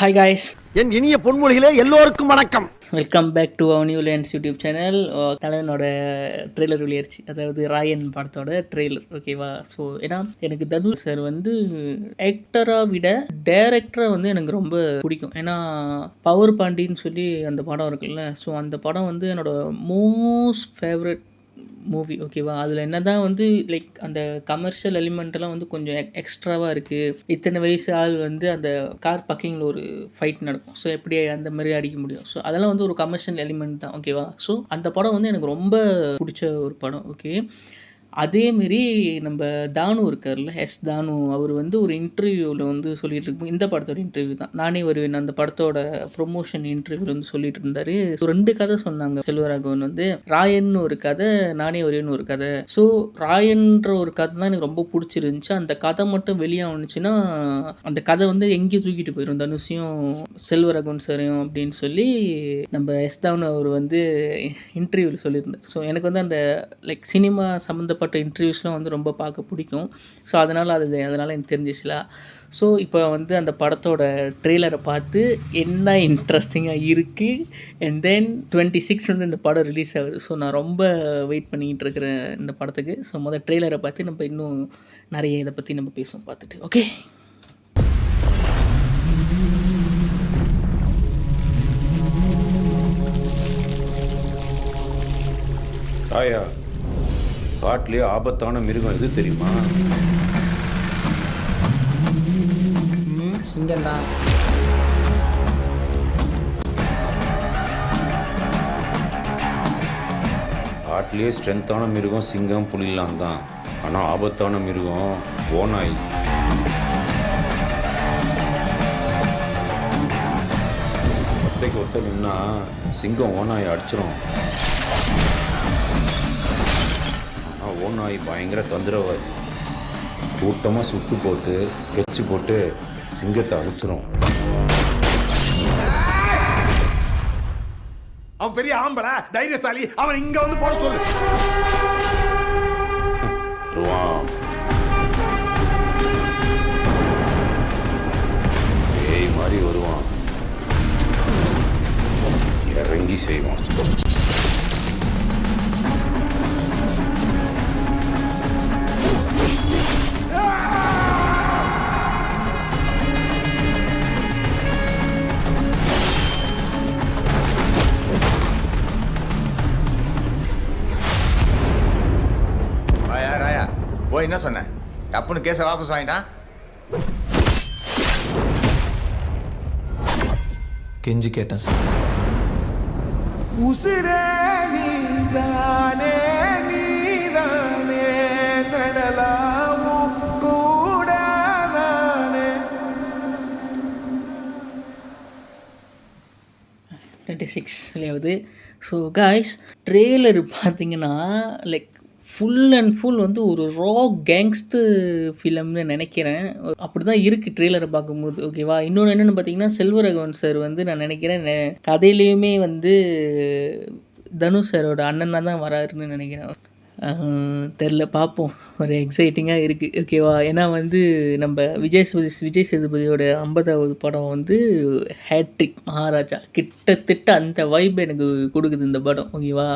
Hi guys, என் இனிய பொன்மொழிகளே எல்லோருக்கும் வணக்கம். Welcome back to our new lands YouTube channel. தலைவனோட ட்ரெய்லர் வெளியாச்சு, அதாவது ராயன் படத்தோட ட்ரெய்லர். ஓகேவா? ஸோ ஏன்னா எனக்கு தனுஷ் சார் வந்து ஆக்டராக விட டேரக்டராக வந்து எனக்கு ரொம்ப பிடிக்கும். ஏன்னா பவர் பாண்டின்னு சொல்லி அந்த படம் இருக்குல்ல, ஸோ அந்த படம் வந்து என்னோட மோஸ்ட் ஃபேவரட் மூவி. ஓகேவா? அதில் என்ன தான் வந்து லைக் அந்த கமர்ஷியல் எலிமெண்ட்டெல்லாம் வந்து கொஞ்சம் எக்ஸ்ட்ராவாக இருக்குது. இத்தனை வயசு ஆள் வந்து அந்த கார் பார்க்கிங்கில் ஒரு ஃபைட் நடக்கும். ஸோ எப்படி அந்த மாதிரி அடிக்க முடியும்? ஸோ அதெல்லாம் வந்து ஒரு கமர்ஷியல் எலிமெண்ட் தான். ஓகேவா? ஸோ அந்த படம் வந்து எனக்கு ரொம்ப பிடிச்ச ஒரு படம். ஓகே, அதேமாரி நம்ம தானு இருக்கார்ல, தானு, அவர் வந்து ஒரு இன்டர்வியூவில் வந்து சொல்லிட்டு இருக்கும். இந்த படத்தோட இன்டர்வியூ தான், நானே வருவேன் அந்த படத்தோட ப்ரொமோஷன் இன்டர்வியூவில் வந்து சொல்லிட்டு இருந்தார். ஸோ 2 கதை சொன்னாங்க செல்வராகவன் வந்து. ராயன்னு ஒரு கதை, நானே வருவேன்னு ஒரு கதை. ஸோ ராயன்ற ஒரு கதை தான் எனக்கு ரொம்ப பிடிச்சிருந்துச்சு. அந்த கதை மட்டும் வெளியாகணுச்சுன்னா அந்த கதை வந்து எங்கேயும் தூக்கிட்டு போயிடும், தனுஷையும் செல்வராகவன் சாரையும் அப்படின்னு சொல்லி நம்ம தானு அவர் வந்து இன்டர்வியூவில் சொல்லியிருந்தார். ஸோ எனக்கு வந்து அந்த லைக் சினிமா சம்மந்தப்பட்ட இன்டர்வியூஸ்லாம் வந்து ரொம்ப பார்க்க பிடிக்கும். ஸோ அதனால் எனக்கு தெரிஞ்சிச்சுல. ஸோ இப்போ வந்து அந்த படத்தோட ட்ரெய்லரை பார்த்து என்ன இன்ட்ரெஸ்டிங்காக இருக்குது. அண்ட் தென் 26 வந்து இந்த படம் ரிலீஸ் ஆகுது. ஸோ நான் ரொம்ப வெயிட் பண்ணிக்கிட்டு இருக்கிறேன் இந்த படத்துக்கு. ஸோ முதல் ட்ரெய்லரை பார்த்து நம்ம இன்னும் நிறைய இதை பற்றி நம்ம பேசுவோம் பார்த்துட்டு. ஓகே, ராயா, காட்டிலே ஆபத்தான மிருகம் எது தெரியுமா? சிங்கம் தான். காட்டிலே ஸ்ட்ரென்த்தான மிருகம் சிங்கம் புலிலாம் தான். ஆனால் ஆபத்தான மிருகம் ஓநாய். ஒத்தைக்கு ஒத்த நின்னா சிங்கம் ஓநாயை அடிச்சிடும். ஆனால் ஓநாய் பயங்கர தொந்தரவாதி. கூட்டமாக சுட்டு போட்டு ஸ்கெட்சு போட்டு சிங்கத்தை அழிச்சிரும். அவன் பெரிய ஆம்பளை, தைரியசாலி. அவன் இங்க வந்து போட சொல்லு. வருவான், பேய் மாதிரி வருவான், இறங்கி செய்வான். ராயா ராயா, போய் என்ன சொன்ன? டப்புன்னு கேஸை வாபஸ் வாங்கிட்டான். கெஞ்சி கேட்டேன் சார். உசிரே நீதானே நீதானே நடலாவும் கூட நானே. 26 வெளியாகுது. ஸோ காய்ஸ், ட்ரெய்லர் பார்த்தீங்கன்னா லைக் ஃபுல் அண்ட் ஃபுல் வந்து ஒரு ரா கேங்ஸ்டர் ஃபிலிம்னு நினைக்கிறேன். அப்படி தான் இருக்குது ட்ரெய்லரை பார்க்கும்போது. ஓகேவா? இன்னொன்று என்னென்னு பார்த்தீங்கன்னா, செல்வராகவன் சார் வந்து நான் நினைக்கிறேன் கதையிலையுமே வந்து தனுஷ் சாரோட அண்ணனாக தான் வராருன்னு நினைக்கிறேன். தெரில, பார்ப்போம். ஒரு எக்ஸைட்டிங்காக இருக்குது. ஓகேவா? ஏன்னா வந்து நம்ம விஜய் சேதுபதியோட 50வது படம் வந்து ஹேட்ரிக் மகாராஜா, கிட்டத்தட்ட அந்த வைப் எனக்கு கொடுக்குது இந்த படம். ஓகேவா?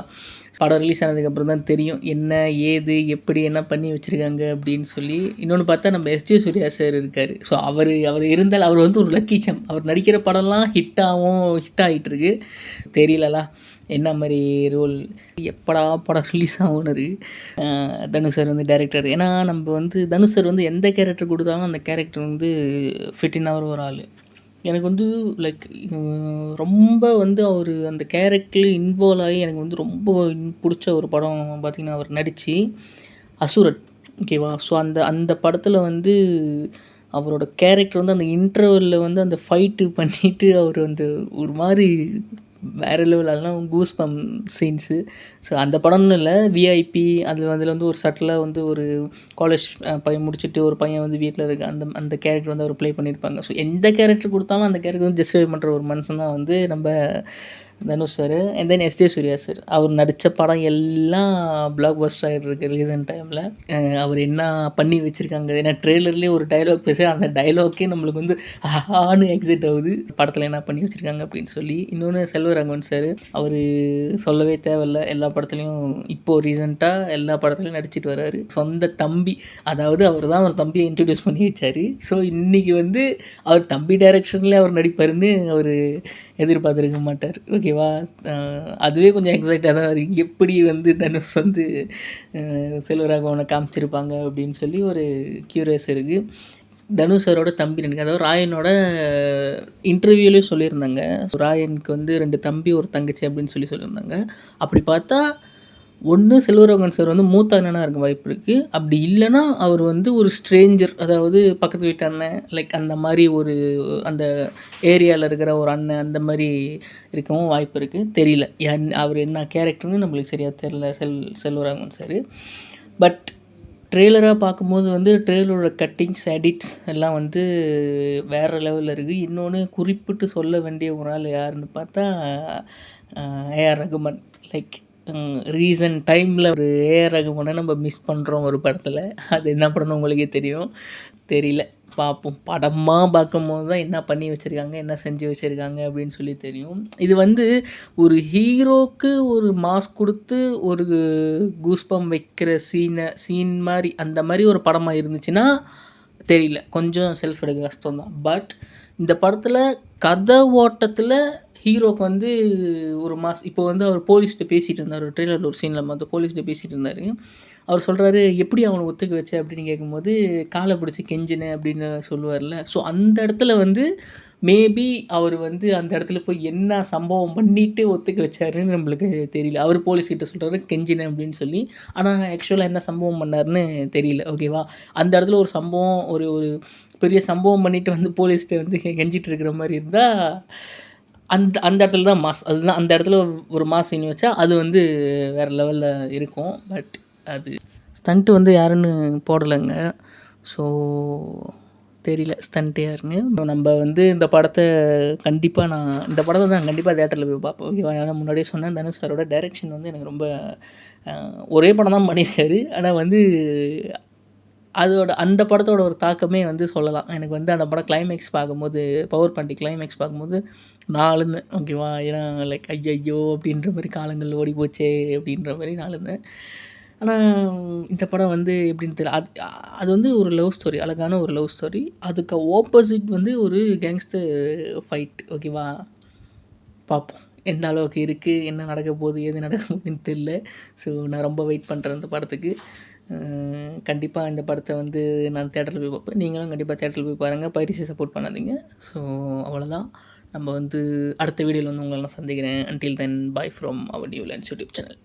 படம் ரிலீஸ் ஆனதுக்கப்புறம் தான் தெரியும் என்ன ஏது எப்படி என்ன பண்ணி வச்சுருக்காங்க அப்படின்னு சொல்லி. இன்னொன்று பார்த்தா நம்ம எஸ்ஜே சூர்யா சார் இருக்கார். ஸோ அவர் இருந்தால் அவர் வந்து ஒரு லக்கி சாம். அவர் நடிக்கிற படம்லாம் ஹிட் ஆகிட்டுருக்கு. தெரியலலா என்ன மாதிரி ரோல், எப்படா படம் ரிலீஸ் ஆகும்னு. தனுஷ் சார் வந்து டைரக்டர். ஏன்னா நம்ம வந்து தனுஷ் சார் வந்து எந்த கேரக்டர் கொடுத்தாலும் அந்த கேரக்டர் வந்து ஃபிட்டின் ஆகிற ஒரு ஆள். எனக்கு வந்து லைக் ரொம்ப வந்து அவர் அந்த கேரக்டரில் இன்வால்வ் ஆகி எனக்கு வந்து ரொம்ப பிடிச்ச ஒரு படம் பார்த்திங்கன்னா, அவர் நடித்து அசுரன். ஓகேவா? ஸோ அந்த படத்தில் வந்து அவரோட கேரக்டர் வந்து அந்த இன்டர்வலில் வந்து அந்த ஃபைட்டு பண்ணிவிட்டு அவர் வந்து ஒரு மாதிரி வேறு லெவல். அதெல்லாம் கூஸ் பம் சீன்ஸு. ஸோ அந்த படம்னு இல்லை, விஐபி அதில் வந்து ஒரு சட்டிலாக வந்து ஒரு காலேஜ் பையன் முடிச்சுட்டு ஒரு பையன் வந்து வீட்டில் இருக்க அந்த கேரக்டர் வந்து அவர் ப்ளே பண்ணியிருப்பாங்க. ஸோ எந்த கேரக்டர் கொடுத்தாலும் அந்த கேரக்டர் வந்து ஜஸ்டிஃபை பண்ணுற ஒரு மனுஷன் தான் வந்து நம்ம Dhanush sir and then S J Suryah sir. அவர் நடித்த படம் எல்லாம் பிளாக் பஸ்டர் ஆகிட்டு இருக்கு ரீசன்ட் டைமில். அவர் என்ன பண்ணி வச்சுருக்காங்க, ஏன்னா ட்ரெய்லர்லேயே ஒரு டைலாக் பேச அந்த டைலாக்கே நம்மளுக்கு வந்து ஆன்னு எக்ஸைட் ஆகுது, படத்தில் என்ன பண்ணி வச்சுருக்காங்க அப்படின்னு சொல்லி. இன்னொன்று செல்வராகவன் சார், அவர் சொல்லவே தேவையில்லை, எல்லா படத்துலையும் இப்போது ரீசெண்டாக எல்லா படத்துலையும் நடிச்சிட்டு வர்றாரு. சொந்த தம்பி, அதாவது அவர் தான் அவர் தம்பியை இன்ட்ரடியூஸ் பண்ணி வச்சார். ஸோ இன்றைக்கி வந்து அவர் தம்பி டைரக்ஷன்லேயே அவர் நடிப்பாருன்னு அவர் எதிர்பார்த்துருக்க மாட்டார். ஓகேவா? அதுவே கொஞ்சம் எக்ஸைட்டாக தான் இருக்குது, எப்படி வந்து தனுஷ் வந்து செல்வராகவனை காமிச்சிருப்பாங்க அப்படின்னு சொல்லி ஒரு க்யூரியஸ் இருக்குது. தனுஷ் சாரோட தம்பி எனக்கு, அதாவது ராயனோட இன்டர்வியூலேயும் சொல்லியிருந்தாங்க, ராயனுக்கு வந்து 2 தம்பி ஒரு தங்கச்சி அப்படின்னு சொல்லியிருந்தாங்க. அப்படி பார்த்தா ஒன்று செல்வராகவன் சார் வந்து மூத்த அண்ணனாக இருக்க வாய்ப்பு இருக்குது. அப்படி இல்லைன்னா அவர் வந்து ஒரு ஸ்ட்ரேஞ்சர், அதாவது பக்கத்து வீட்டு அண்ணன், லைக் அந்த மாதிரி ஒரு அந்த ஏரியாவில் இருக்கிற ஒரு அண்ணன், அந்த மாதிரி இருக்கவும் வாய்ப்பு இருக்குது. தெரியல அவர் என்ன கேரக்டர்னு நம்மளுக்கு சரியாக தெரில செல்வராகவன் சார். பட் ட்ரெய்லராக பார்க்கும்போது வந்து ட்ரெய்லரோட கட்டிங்ஸ், எடிட்ஸ் எல்லாம் வந்து வேறு லெவலில் இருக்குது. இன்னொன்று குறிப்பிட்டு சொல்ல வேண்டிய ஒரு ஆள் யாருன்னு பார்த்தா ஏஆர் ரகுமான். லைக் ரீசன்ட் டைமில் ஒரு ஏஆர் ரகுமானை நம்ம மிஸ் பண்ணுறோம் ஒரு படத்தில். அது என்ன படம்னு உங்களுக்கே தெரியும். தெரியல, பார்ப்போம். படமாக பார்க்கும்போது தான் என்ன பண்ணி வச்சுருக்காங்க, என்ன செஞ்சு வச்சுருக்காங்க அப்படின்னு சொல்லி தெரியும். இது வந்து ஒரு ஹீரோக்கு ஒரு மாஸ் கொடுத்து ஒரு கூஸ்பம் வைக்கிற சீன் மாதிரி, அந்த மாதிரி ஒரு படமாக இருந்துச்சுன்னா தெரியல, கொஞ்சம் செல்ஃப் எடுக்க கஷ்டம் தான். பட் இந்த படத்தில் கதை ஓட்டத்தில் ஹீரோக்கு வந்து ஒரு மாஸ், இப்போ வந்து அவர் போலீஸ்கிட்ட பேசிகிட்டு இருந்தார், ஒரு ட்ரெய்லரில் ஒரு சீனில் வந்து போலீஸ்கிட்ட பேசிகிட்டு இருந்தார். அவர் சொல்கிறாரு, எப்படி அவனை ஒத்துக்க வச்ச அப்படின்னு கேட்கும்போது, காலை பிடிச்சி கெஞ்சினேன் அப்படின்னு சொல்லுவார்ல. ஸோ அந்த இடத்துல வந்து மேபி அவர் வந்து அந்த இடத்துல போய் என்ன சம்பவம் பண்ணிவிட்டு ஒத்துக்க வச்சாருன்னு நம்மளுக்கு தெரியல. அவர் போலீஸ்கிட்ட சொல்கிறாரு கெஞ்சினேன் அப்படின்னு சொல்லி, ஆனால் ஆக்சுவலாக என்ன சம்பவம் பண்ணாருன்னு தெரியல. ஓகேவா? அந்த இடத்துல ஒரு சம்பவம், ஒரு ஒரு பெரிய சம்பவம் பண்ணிவிட்டு வந்து போலீஸ்கிட்ட வந்து கெஞ்சிட்டு இருக்கிற மாதிரி இருந்தால் அந்த அந்த இடத்துல தான் மாஸ். அதுதான் அந்த இடத்துல ஒரு மாஸ் சீன் வச்சா அது வந்து வேறு லெவலில் இருக்கும். பட் அது ஸ்டண்ட்டு வந்து யாருன்னு போடலைங்க. ஸோ தெரியல ஸ்டண்ட்டு யாருன்னு. நம்ம வந்து இந்த படத்தை கண்டிப்பாக இந்த படத்தை தான் கண்டிப்பாக தேட்டரில் போய் பார்ப்போம். ஓகேவா? ஏன்னா முன்னாடியே சொன்னேன், தனுஷ் சாரோட டைரக்ஷன் வந்து எனக்கு ரொம்ப ஒரே படம் தான் பண்ணியிருக்காரு. ஆனால் வந்து அந்த படத்தோட ஒரு தாக்கமே வந்து சொல்லலாம். எனக்கு வந்து அந்த படம் கிளைமேக்ஸ் பார்க்கும்போது, பவர் பாண்டி கிளைமேக்ஸ் பார்க்கும்போது நான் அழுந்தேன். ஓகேவா? ஏன்னா லைக் ஐயையோ அப்படின்ற மாதிரி, காலங்கள் ஓடி போச்சே அப்படின்ற மாதிரி நான் அழுந்தேன். ஆனால் இந்த படம் வந்து எப்படின்னு தெரியல, அது வந்து ஒரு லவ் ஸ்டோரி, அழகான ஒரு லவ் ஸ்டோரி. அதுக்கு ஆப்போசிட் வந்து ஒரு கேங்ஸ்டர் ஃபைட். ஓகேவா? பார்ப்போம் எந்த அளவுக்கு இருக்குது, என்ன நடக்க போகுது, ஏது நடக்க போகுதுன்னு தெரியல. ஸோ நான் ரொம்ப வெயிட் பண்ணுறேன் இந்த படத்துக்கு. கண்டிப்பாக இந்த படத்தை வந்து நான் தேட்டரில் போய் பார்ப்பேன். நீங்களும் கண்டிப்பாக தேட்டரில் போய் பாருங்கள், பைரசியை சப்போர்ட் பண்ணாதீங்க. ஸோ அவ்வளோதான். நம்ம வந்து அடுத்த வீடியோவில் வந்து உங்களை நான் சந்திக்கிறேன். Until then, bye from our new lands YouTube channel.